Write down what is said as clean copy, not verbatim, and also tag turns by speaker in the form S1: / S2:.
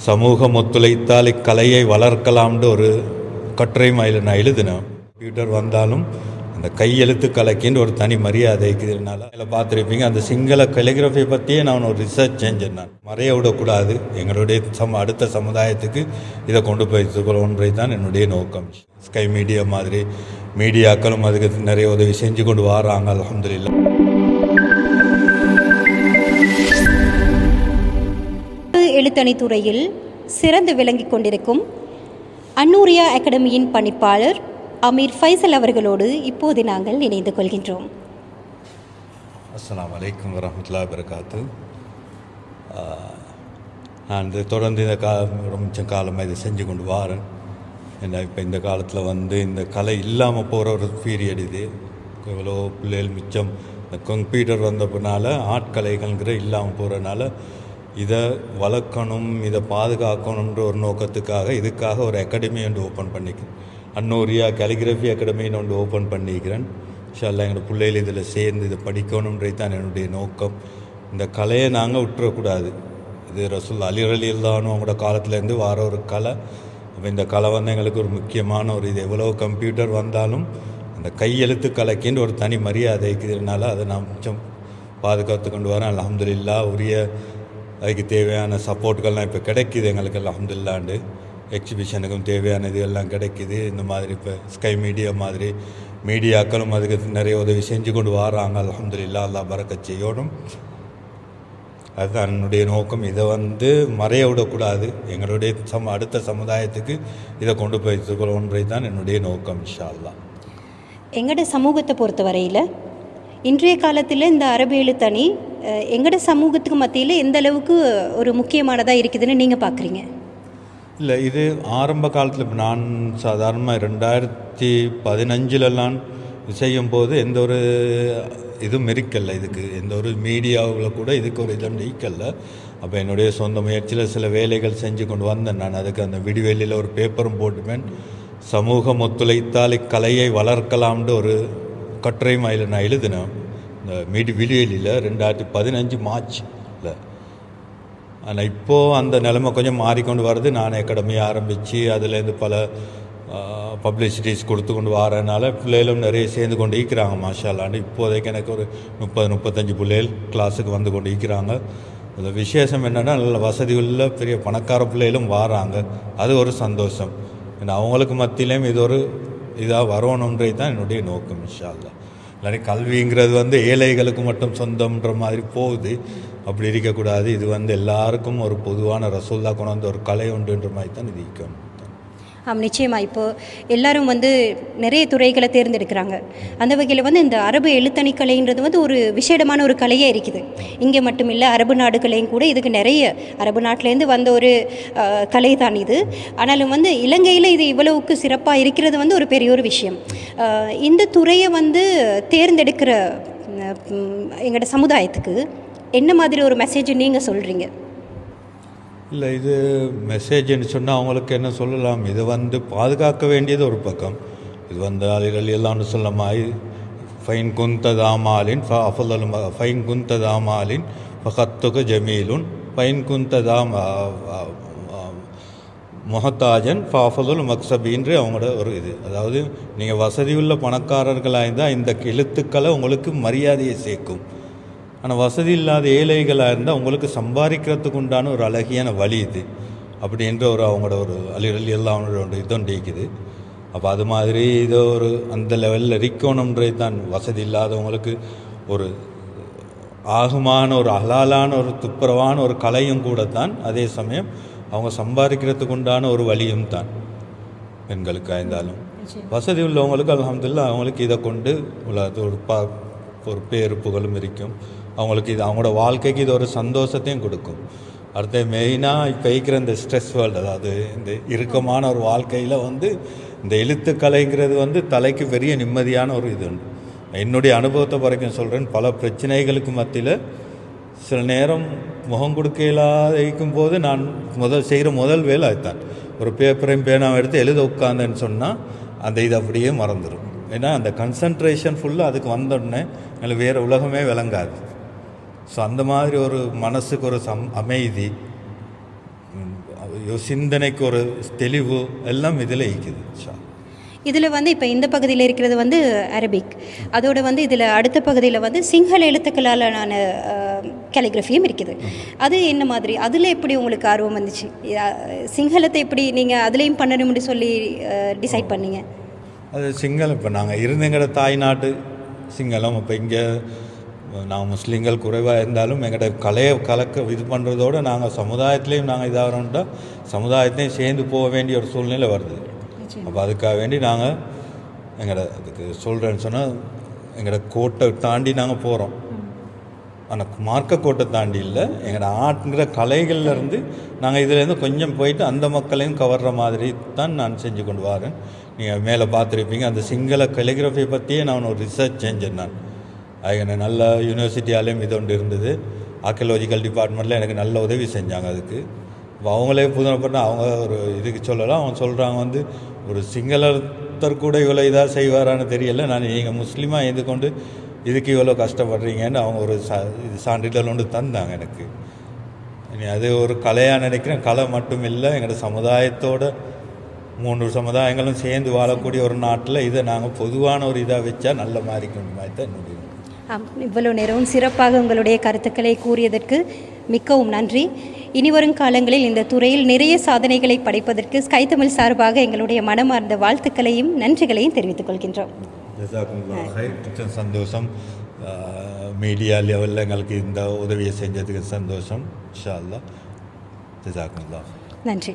S1: சமூகம் ஒத்துழைத்தால் இக்கலையை வளர்க்கலாம்னு ஒரு கட்டுரை மயில நான் எழுதினேன். கம்ப்யூட்டர் வந்தாலும் அந்த கையெழுத்து கலைக்குன்னு ஒரு தனி மரியாதை இருக்குதுனால அதில் பார்த்துருப்பீங்க. அந்த சிங்கள கலிகிராஃபியை பற்றியே நான் ஒரு ரிசர்ச் செஞ்சேன். நான் மறைய விடக்கூடாது, எங்களுடைய அடுத்த சமுதாயத்துக்கு இதை கொண்டு போய் ஒன்றை தான் என்னுடைய நோக்கம். ஸ்கை மீடியா மாதிரி மீடியாக்களும் அதுக்கு நிறைய உதவி செஞ்சு கொண்டு வராங்க. அல்ஹம்துலில்லாஹ்.
S2: எழுத்தணித்துறையில் சிறந்து விளங்கிக் கொண்டிருக்கும் அன்னூரியா அகாடமியின் பணிப்பாளர் அமீர் ஃபைசல் அவர்களோடு இப்போது நாங்கள் இணைந்து கொள்கின்றோம்.
S1: அஸ்ஸலாமு அலைக்கும் வரஹ்மத்துல்லாஹி வபரகாத்து. நான் தொடர்ந்து இந்த ரொம்ப காலமாக இதை செஞ்சு கொண்டு வாரேன். ஏன்னா இப்போ இந்த காலத்தில் இந்த கலை இல்லாமல் போகிற ஒரு பீரியட் இது. எவ்வளோ பிள்ளைகள் மிச்சம் இந்த கம்ப்யூட்டர் வந்தப்பனால ஆட்கலைகள்ங்கிற இல்லாமல் போகிறனால இதை வளர்க்கணும், இதை பாதுகாக்கணுன்ற ஒரு நோக்கத்துக்காக இதுக்காக ஒரு அகாடமி ஒன்று ஓப்பன் பண்ணிக்கிறேன். அன்னூரியா கலிகிராஃபி அகாடமின்னு ஒன்று ஓப்பன் பண்ணிக்கிறேன். இன்ஷா அல்லாஹ் எங்களோட பிள்ளைகள் இதில் சேர்ந்து இதை படிக்கணுன்றது தான் என்னுடைய நோக்கம். இந்த கலையை நாங்கள் விட்டுறக்கூடாது. இது ரசூல் அலி ரலியல்லாஹு அவங்களோட காலத்துலேருந்து வர ஒரு கலை. அப்போ இந்த கலை எங்களுக்கு ஒரு முக்கியமான ஒரு இது. எவ்வளோ கம்ப்யூட்டர் வந்தாலும் அந்த கையெழுத்து கலைக்குன்னு ஒரு தனி மரியாதை இருக்குதுனால அதை நான் கொஞ்சம் பாதுகாத்து கொண்டு வரேன். அல்ஹம்துலில்லாஹ். உரிய அதுக்கு தேவையான சப்போர்ட்டுகள்லாம் இப்போ கிடைக்கிது எங்களுக்கு. அல்ஹம்துலில்லாஹ்ண்டு எக்ஸிபிஷனுக்கும் தேவையான இதெல்லாம் கிடைக்கிது. இந்த மாதிரி இப்போ ஸ்கை மீடியா மாதிரி மீடியாக்களும் அதுக்கு நிறைய உதவி செஞ்சு கொண்டு வராங்க. அல்ஹம்துலில்லாஹ். அல்லாஹ் பரக்கத் செய்யணும். அதுதான் என்னுடைய நோக்கம். இதை மறைய விடக்கூடாது, எங்களுடைய அடுத்த சமுதாயத்துக்கு இதை கொண்டு போய் ஒன்றை தான் என்னுடைய நோக்கம். இன்ஷா அல்லாஹ்.
S2: எங்களோட சமூகத்தை பொறுத்தவரையில் இன்றைய காலத்தில் இந்த அரபு எழுத்தணி எங்களோட சமூகத்துக்கு மத்தியில் எந்த அளவுக்கு ஒரு முக்கியமானதாக இருக்குதுன்னு நீங்கள் பார்க்குறீங்க?
S1: இல்லை, இது ஆரம்ப காலத்தில் இப்போ நான் சாதாரணமாக 2015 செய்யும் போது எந்த ஒரு இதுவும் இருக்கல்ல, இதுக்கு எந்த ஒரு மீடியாவில் கூட இதுக்கு ஒரு இதம் நீக்கல்ல. அப்போ என்னுடைய சொந்த முயற்சியில் சில வேலைகள் செஞ்சு கொண்டு வந்தேன். நான் அதுக்கு அந்த விடிவெளியில் ஒரு பேப்பரும் போட்டுப்பேன். சமூகம் ஒத்துழைத்தால் இக்கலையை வளர்க்கலாம்னு ஒரு கட்டுரை மயில நான் எழுதினேன். இந்த விடிவெளியில் 2015 மார்ச்சில். ஆனால் இப்போது அந்த நிலைமை கொஞ்சம் மாறிக்கொண்டு வருது. நான் அகாடமி ஆரம்பித்து அதுலேருந்து பல பப்ளிசிட்டிஸ் கொடுத்து கொண்டு வரனால பிள்ளைகளும் நிறைய சேர்ந்து கொண்டு ஈக்கிறாங்க. மாஷா அல்லாஹ். இப்போதைக்கு எனக்கு ஒரு 30-35 பிள்ளைகள் கிளாஸுக்கு வந்து கொண்டு ஈக்கிறாங்க. அந்த விசேஷம் என்னென்னா நல்ல வசதி உள்ள பெரிய பணக்கார பிள்ளைகளும் வராங்க. அது ஒரு சந்தோஷம். ஏன்னா அவங்களுக்கு மத்தியிலையும் இது ஒரு இதாக வரணுன்றது தான் என்னுடைய நோக்கம். இன்ஷா அல்லாஹ். இல்லாட்டி கல்விங்கிறது ஏழைகளுக்கு மட்டும் சொந்தம்ன்ற மாதிரி போகுது. அப்படி இருக்கக்கூடாது. இது எல்லாருக்கும் ஒரு பொதுவான ரசூல்லா கொண்டு வந்த ஒரு கலை உண்டுன்ற மாதிரி தான் இது இருக்கணும்.
S2: நிச்சயமாக இப்போது எல்லாரும் நிறைய துறைகளை தேர்ந்தெடுக்கிறாங்க. அந்த வகையில் இந்த அரபு எழுத்தணி கலைன்றது ஒரு விசேடமான ஒரு கலையாக இருக்குது. இங்கே மட்டும் இல்லை, அரபு நாடுகளையும் கூட இதுக்கு நிறைய அரபு நாட்டிலேருந்து வந்த ஒரு கலை தான் இது. ஆனாலும் இலங்கையில் இது இவ்வளவுக்கு சிறப்பாக இருக்கிறது ஒரு பெரிய ஒரு விஷயம். இந்த துறையை தேர்ந்தெடுக்கிற எங்களோட சமுதாயத்துக்கு என்ன மாதிரி ஒரு மெசேஜ் நீங்கள் சொல்கிறீங்க?
S1: இல்லை, இது மெசேஜ்னு சொன்னால் அவங்களுக்கு என்ன சொல்லலாம், இது பாதுகாக்க வேண்டியது ஒரு பக்கம். இது அலிகள் எல்லாம்னு சொல்ல மாதிரி ஃபைன் குந்ததாமாலின் ஃபைன் குந்ததாமாலின் ஃபஹத்துக ஜமீலுன் ஃபைன் குந்ததாம் முஹத்தாஜன் ஃபாஃபதுல் மக்சபின்று அவங்களோட ஒரு இது. அதாவது நீங்கள் வசதியுள்ள பணக்காரர்களாக இருந்தால் இந்த எழுத்துக்களை உங்களுக்கு மரியாதையை சேர்க்கும். ஆனால் வசதி இல்லாத ஏழைகளாக இருந்தால் உங்களுக்கு சம்பாதிக்கிறதுக்கு உண்டான ஒரு அழகியான வழி இது அப்படின்ற ஒரு அவங்களோட ஒரு அலிரலி எல்லாம் ஒன்று இதொன்று இருக்குது. அப்போ அது மாதிரி இதை ஒரு அந்த லெவலில் இருக்கணுன்றது தான். வசதி இல்லாதவங்களுக்கு ஒரு ஆகுமான ஒரு ஹலாலான ஒரு துப்புரவான ஒரு கலையும் கூட தான். அதே சமயம் அவங்க சம்பாதிக்கிறதுக்கு உண்டான ஒரு வழியும் தான். பெண்களுக்காக இருந்தாலும் வசதி உள்ளவங்களுக்கு அல்ஹம்துலில்லாஹ் அவங்களுக்கு இதை கொண்டு ஒரு பேரு புகழும் இருக்கும். அவங்களுக்கு இது அவங்களோட வாழ்க்கைக்கு இது ஒரு சந்தோஷத்தையும் கொடுக்கும். அடுத்த மெயினாக இப்போ இருக்கிற இந்த ஸ்ட்ரெஸ் வேர்ல்டு, அதாவது இந்த இறுக்கமான ஒரு வாழ்க்கையில் இந்த எழுத்துக்கலைங்கிறது தலைக்கு பெரிய நிம்மதியான ஒரு இது உண்டு. என்னுடைய அனுபவத்தை வரைக்கும் சொல்கிறேன். பல பிரச்சனைகளுக்கு மத்தியில் சில நேரம் முகம் கொடுக்க இல்லாத போது நான் செய்கிற முதல் வேலை அதுதான். ஒரு பேப்பரையும் பேனாவை எடுத்து எழுத உட்காந்தேன்னு சொன்னால் அந்த இது அப்படியே மறந்துடும். ஏன்னா அந்த கன்சன்ட்ரேஷன் ஃபுல்லாக அதுக்கு வந்தோடனே எங்களுக்கு வேறு உலகமே விளங்காது. ஸோ அந்த மாதிரி ஒரு மனசுக்கு ஒரு அமைதி சிந்தனைக்கு ஒரு தெளிவு எல்லாம் இதில் இருக்குது.
S2: இதில் வந்து இப்போ இந்த பகுதியில் இருக்கிறது வந்து அரபிக், அதோடு வந்து இதில் அடுத்த பகுதியில் வந்து சிங்கள எழுத்துக்களாலான கேலிகிராஃபியும் இருக்குது. அது என்ன மாதிரி, அதில் எப்படி உங்களுக்கு ஆர்வம் வந்துச்சு? சிங்களத்தை எப்படி நீங்கள் அதுலேயும் பண்ணணும்னு சொல்லி டிசைட் பண்ணீங்க?
S1: அது சிங்களம், இப்போ நாங்கள் இருந்தெங்கட தாய்நாட்டு சிங்களம். இப்போ இங்கே நாங்கள் முஸ்லீம்கள் குறைவாக இருந்தாலும் எங்களோட கலையை இது பண்ணுறதோடு நாங்கள் சமுதாயத்துலேயும் நாங்கள் இதாகிறோம்ட்டா சமுதாயத்தையும் சேர்ந்து போக வேண்டிய ஒரு சூழ்நிலை வருது. அப்போ அதுக்காக வேண்டி நாங்கள் எங்களோட அதுக்கு சொல்கிறேன்னு சொன்னால் எங்களோட கோட்டை தாண்டி நாங்கள் போகிறோம். ஆனால் மார்க்க கோட்டை தாண்டி இல்லை, எங்களோட ஆட்டுங்கிற கலைகள்லேருந்து நாங்கள் இதுலேருந்து கொஞ்சம் போயிட்டு அந்த மக்களையும் கவர்ற மாதிரி தான் நான் செஞ்சு கொண்டு வரேன். நீங்கள் மேலே பார்த்துருப்பீங்க, அந்த சிங்கள கலிகிராஃபியை பற்றியே நான் ஒரு ரிசர்ச் செஞ்சேன். நான் அது எனக்கு நல்ல யூனிவர்சிட்டியாலேயும் இது ஒன்று இருந்தது, ஆர்கியாலஜிக்கல் டிபார்ட்மெண்ட்டில் எனக்கு நல்ல உதவி செஞ்சாங்க. அதுக்கு இப்போ அவங்களே புதுமைப்பட்ட அவங்க ஒரு இதுக்கு சொல்லலாம். அவங்க சொல்கிறாங்க வந்து ஒரு சிங்களத்தர் கூட இவ்வளோ இதாக செய்வாரான்னு தெரியல, நான் நீங்கள் முஸ்லீமாக இருந்து கொண்டு இதுக்கு இவ்வளோ கஷ்டப்படுறீங்கன்னு அவங்க ஒரு இது சான்றிதழ் ஒன்று தந்தாங்க எனக்கு. அது ஒரு கலையாக நினைக்கிறேன். கலை மட்டும் இல்லை, எங்களோட சமுதாயத்தோட 3 சமுதாயங்களும் சேர்ந்து வாழக்கூடிய ஒரு நாட்டில் இதை நாங்கள் பொதுவான ஒரு இதாக வச்சா நல்ல மாதிரி கொண்டு மாதிரி தான் என்னுடைய.
S2: இவ்வளோ நேரமும் சிறப்பாக உங்களுடைய கருத்துக்களை கூறியதற்கு மிக்கவும் நன்றி. இனிவரும் காலங்களில் இந்த துறையில் நிறைய சாதனைகளை படைப்பதற்கு ஸ்கை தமிழ் சார்பாக எங்களுடைய மனமார்ந்த வாழ்த்துக்களையும் நன்றிகளையும் தெரிவித்துக் கொள்கின்றோம்.
S1: சந்தோஷம். மீடியா லெவலில் எங்களுக்கு இந்த உதவியை செஞ்சதுக்கு சந்தோஷம். இன்ஷா அல்லாஹ். ஜஸாக்குமுல்லாஹ்.
S2: நன்றி.